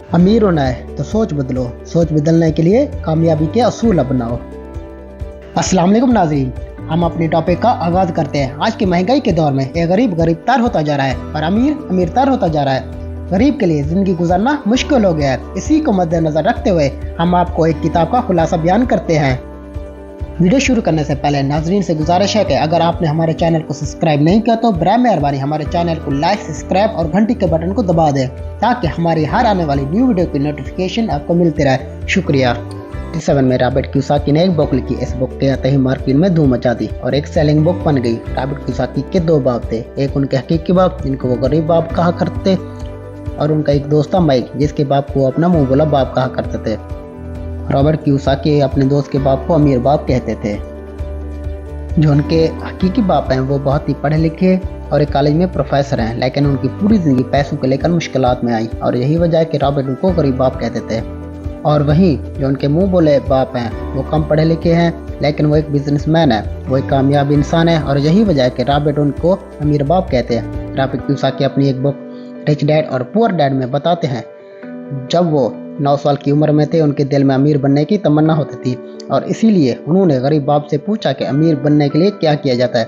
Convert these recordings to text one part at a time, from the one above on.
अमीर होना है तो सोच बदलो, सोच बदलने के लिए कामयाबी के असूल अपनाओ। अस्सलाम वालेकुम नाज़रीन, हम अपने टॉपिक का आगाज़ करते हैं। आज की महंगाई के दौर में एक गरीब गरीबतर होता जा रहा है और अमीर अमीरतर होता जा रहा है। गरीब के लिए ज़िंदगी गुजारना मुश्किल हो गया है। इसी को मद्देनज़र रखते हुए हम आपको एक किताब का खुलासा बयान करते हैं। वीडियो शुरू करने से पहले नाजरीन से गुजारिश है कि अगर आपने हमारे चैनल को सब्सक्राइब नहीं किया तो बराए मेहरबानी हमारे चैनल को लाइक, सब्सक्राइब और घंटी के बटन को दबा दें ताकि हमारी हर आने वाली न्यू वीडियो की नोटिफिकेशन आपको मिलती रहे। शुक्रिया। 7 में रॉबर्ट कियोसाकी ने एक बुक लिखी। इस बुक के आते ही मार्केट में धूम मचा दी और एक सेलिंग बुक बन गई। रॉबर्ट कियोसाकी के 2 बाप थे, एक उनके हकीकी बाप जिनको वो गरीब बाप कहा करते और उनका एक दोस्त था माइक जिसके बाप को अपना मुंह बोला बाप कहा करते थे। रॉबर्ट कियोसाकी अपने दोस्त के बाप को अमीर बाप कहते थे। जो उनके हकीकी बाप हैं वो बहुत ही पढ़े लिखे और एक कॉलेज में प्रोफेसर हैं, लेकिन उनकी पूरी ज़िंदगी पैसों को लेकर मुश्किलात में आई और यही वजह है कि रॉबर्ट उनको गरीब बाप कहते थे। और वहीं जो उनके मुंह बोले बाप हैं वो कम पढ़े लिखे हैं, लेकिन वो एक बिजनेसमैन है, वो एक कामयाब इंसान है और यही वजह है कि रॉबर्ट उनको अमीर बाप कहते हैं। रॉबर्ट कियोसाकी अपनी एक बुक रिच डैड और पुअर डैड में बताते हैं जब वो 9 साल की उम्र में थे उनके दिल में अमीर बनने की तमन्ना होती थी और इसीलिए उन्होंने गरीब बाप से पूछा कि अमीर बनने के लिए क्या किया जाता है।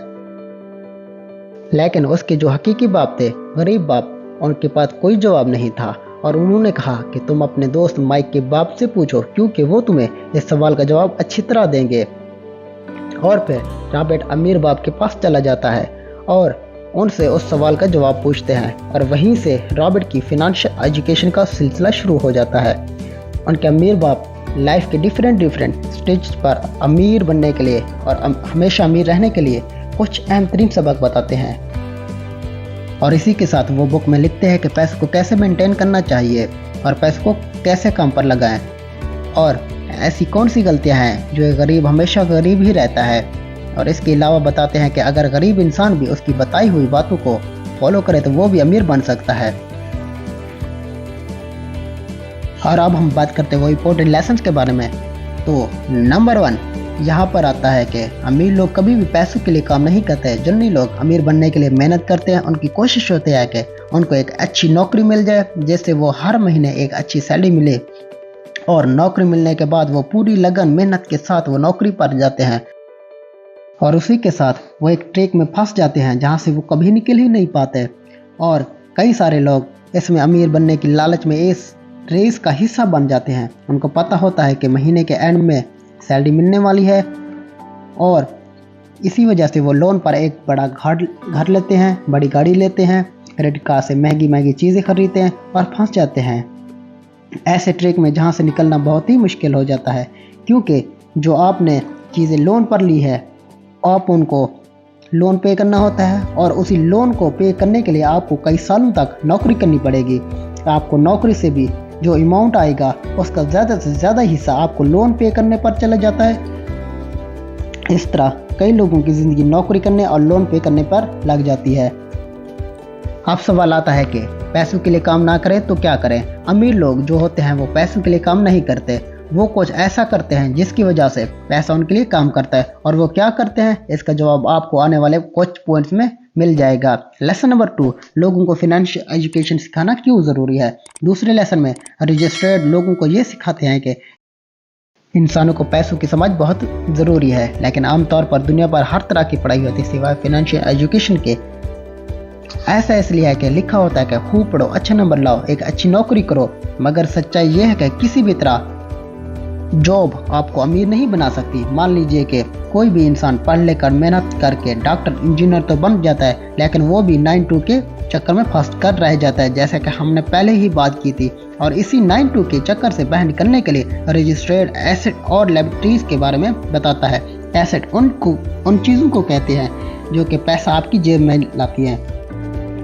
लेकिन उसके जो हकीकी बाप थे गरीब बाप, उनके पास कोई जवाब नहीं था और उन्होंने कहा कि तुम अपने दोस्त माइक के बाप से पूछो क्योंकि वो तुम्हें इस सवाल का जवाब अच्छी तरह देंगे। और फिर रॉबर्ट अमीर बाप के पास चला जाता है और उनसे उस सवाल का जवाब पूछते हैं और वहीं से रॉबर्ट की फिनेंशियल एजुकेशन का सिलसिला शुरू हो जाता है। उनके अमीर बाप लाइफ के डिफरेंट स्टेज पर अमीर बनने के लिए और हमेशा अमीर रहने के लिए कुछ अहम तरीन सबक बताते हैं और इसी के साथ वो बुक में लिखते हैं कि पैसे को कैसे मेंटेन करना चाहिए और पैसे को कैसे काम पर लगाएं और ऐसी कौन सी गलतियां हैं जो एक गरीब हमेशा गरीब ही रहता है। और इसके अलावा बताते हैं कि अगर गरीब इंसान भी उसकी बताई हुई बातों को फॉलो करे तो वो भी अमीर बन सकता है। और अब हम बात करते हैं वो इम्पोर्टेंट लेसन्स के बारे में। तो नंबर 1 यहाँ पर आता है कि अमीर लोग कभी भी पैसों के लिए काम नहीं करते। जिन्हीं लोग अमीर बनने के लिए मेहनत करते हैं उनकी कोशिश होती है कि उनको एक अच्छी नौकरी मिल जाए जिससे वो हर महीने एक अच्छी सैलरी मिले और नौकरी मिलने के बाद वो पूरी लगन मेहनत के साथ वो नौकरी पर जाते हैं और उसी के साथ वो एक ट्रैक में फंस जाते हैं जहाँ से वो कभी निकल ही नहीं पाते। और कई सारे लोग इसमें अमीर बनने की लालच में इस रेस का हिस्सा बन जाते हैं। उनको पता होता है कि महीने के एंड में सैलरी मिलने वाली है और इसी वजह से वो लोन पर एक बड़ा घर लेते हैं, बड़ी गाड़ी लेते हैं, क्रेडिट कार्ड से महंगी महंगी चीज़ें खरीदते हैं और फंस जाते हैं ऐसे ट्रैक में जहाँ से निकलना बहुत ही मुश्किल हो जाता है क्योंकि जो आपने चीज़ें लोन पर ली है आप उनको लोन पे करना होता है और उसी लोन को पे करने के लिए आपको कई सालों तक नौकरी करनी पड़ेगी। आपको नौकरी से भी जो अमाउंट आएगा उसका ज़्यादा से ज़्यादा हिस्सा आपको लोन पे करने पर चला जाता है। इस तरह कई लोगों की ज़िंदगी नौकरी करने और लोन पे करने पर लग जाती है। अब सवाल आता है कि पैसों के लिए काम ना करें तो क्या करें। अमीर लोग जो होते हैं वो पैसों के लिए काम नहीं करते, वो कुछ ऐसा करते हैं जिसकी वजह से पैसा उनके लिए काम करता है। और वो क्या करते हैं इसका जवाब आपको आने वाले कुछ पॉइंट्स में मिल जाएगा। लेसन नंबर 2 लोगों को फाइनेंशियल एजुकेशन सिखाना क्यों ज़रूरी है। दूसरे लेसन में रजिस्टर्ड लोगों को ये सिखाते हैं कि इंसानों को पैसों की समझ बहुत ज़रूरी है, लेकिन आमतौर पर दुनिया पर हर तरह की पढ़ाई होती है सिवाय फाइनेंशियल एजुकेशन के। ऐसा इसलिए है कि लिखा होता है कि खूब पढ़ो, अच्छे नंबर लाओ, एक अच्छी नौकरी करो, मगर सच्चाई ये है कि किसी भी तरह जॉब आपको अमीर नहीं बना सकती। मान लीजिए कि कोई भी इंसान पढ़ लेकर मेहनत करके डॉक्टर इंजीनियर तो बन जाता है लेकिन वो भी 9 to के चक्कर में फंस कर रह जाता है जैसे कि हमने पहले ही बात की थी। और इसी 9 to के चक्कर से बाहर निकलने के लिए रजिस्टर्ड एसेट और लायबिलिटीज के बारे में बताता है। एसेट उन चीज़ों को कहते हैं जो कि पैसा आपकी जेब में लाती हैं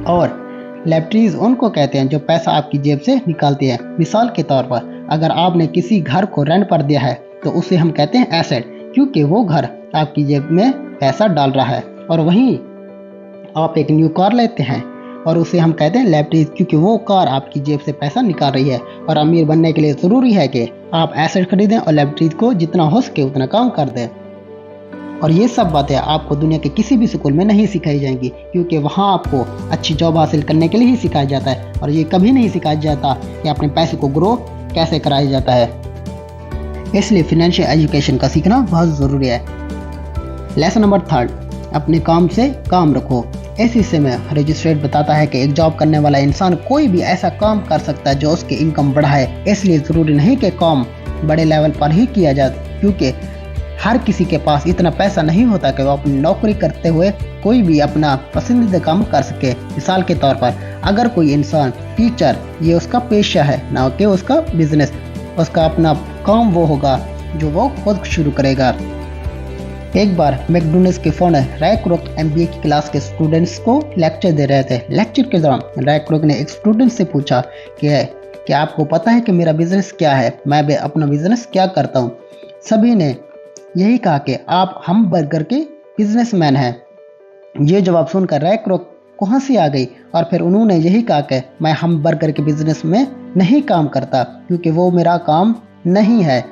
और लायबिलिटीज उनको कहते हैं जो पैसा आपकी जेब से निकालती है। मिसाल के तौर पर अगर आपने किसी घर को रेंट पर दिया है तो उसे हम कहते हैं एसेट क्योंकि वो घर आपकी जेब में पैसा डाल रहा है। और वहीं आप एक न्यू कार लेते हैं और उसे हम कहते हैं लायबिलिटीज क्योंकि वो कार आपकी जेब से पैसा निकाल रही है। और अमीर बनने के लिए ज़रूरी है कि आप एसेट खरीदें और लायबिलिटीज को जितना हो सके उतना कम कर दें। और ये सब बातें आपको दुनिया के किसी भी स्कूल में नहीं सिखाई जाएंगी, क्योंकि वहाँ आपको अच्छी जॉब हासिल करने के लिए ही सिखाया जाता है और ये कभी नहीं सिखाया जाता कि अपने पैसे को ग्रो कैसे कराया जाता है। इसलिए फाइनेंशियल एजुकेशन का सीखना बहुत ज़रूरी है। लेसन नंबर 3, अपने काम से काम रखो। इस हिस्से में रजिस्ट्रेट बताता है कि एक जॉब करने वाला इंसान कोई भी ऐसा काम कर सकता है जो उसकी इनकम बढ़ाए। इसलिए ज़रूरी नहीं कि काम बड़े लेवल पर ही किया जाए, क्योंकि हर किसी के पास इतना पैसा नहीं होता कि वो अपनी नौकरी करते हुए कोई भी अपना पसंदीदा काम कर सके। मिसाल के तौर पर अगर कोई इंसान टीचर, ये उसका पेशा है ना कि उसका बिजनेस, उसका अपना काम वो होगा जो वो खुद शुरू करेगा। एक बार मैकडोनल्ड्स के फाउंडर राय क्रोक MBA की क्लास के स्टूडेंट्स को लेक्चर दे रहे थे। लेक्चर के दौरान राय क्रोक ने एक स्टूडेंट से पूछा कि आपको पता है कि मेरा बिजनेस क्या है, मैं भी अपना बिजनेस क्या करता हूँ। सभी ने यही कहा कि आप हम बर्गर के बिजनेसमैन हैं। ये जवाब सुनकर राय क्रोक को हंसी आ गई और फिर उन्होंने यही कहा कि मैं हम बर्गर के बिजनेस में नहीं काम करता, क्योंकि वो मेरा काम नहीं है,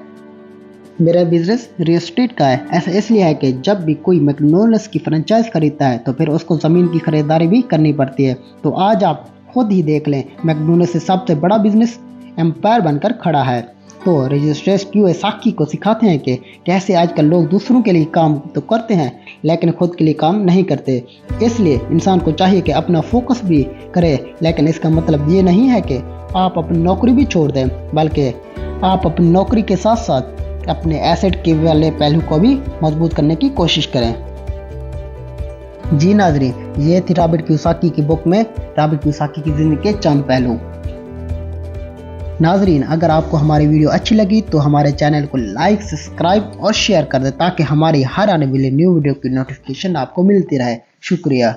मेरा बिजनेस रियल एस्टेट का है। ऐसा इसलिए है कि जब भी कोई मैकडोनल्ड्स की फ्रेंचाइज खरीदता है तो फिर उसको ज़मीन की खरीदारी भी करनी पड़ती है। तो आज आप खुद ही देख लें, मैकडोनल्ड्स से सबसे बड़ा बिजनेस एम्पायर बनकर खड़ा है। तो रजिस्ट्रेट कियोसाकी को सिखाते हैं कि कैसे आजकल लोग दूसरों के लिए काम तो करते हैं लेकिन खुद के लिए काम नहीं करते। इसलिए इंसान को चाहिए कि अपना फोकस भी करे, लेकिन इसका मतलब ये नहीं है कि आप अपनी नौकरी भी छोड़ दें, बल्कि आप अपनी नौकरी के साथ साथ अपने एसेट के वाले पहलू को भी मजबूत करने की कोशिश करें। जी नाजरीन, ये थी रॉबर्ट कियोसाकी की बुक में रॉबर्ट कियोसाकी की जिंदगी के चंद पहलू। नाजरीन, अगर आपको हमारी वीडियो अच्छी लगी तो हमारे चैनल को लाइक, सब्सक्राइब और शेयर कर दें ताकि हमारी हर आने वाली न्यू वीडियो की नोटिफिकेशन आपको मिलती रहे। शुक्रिया।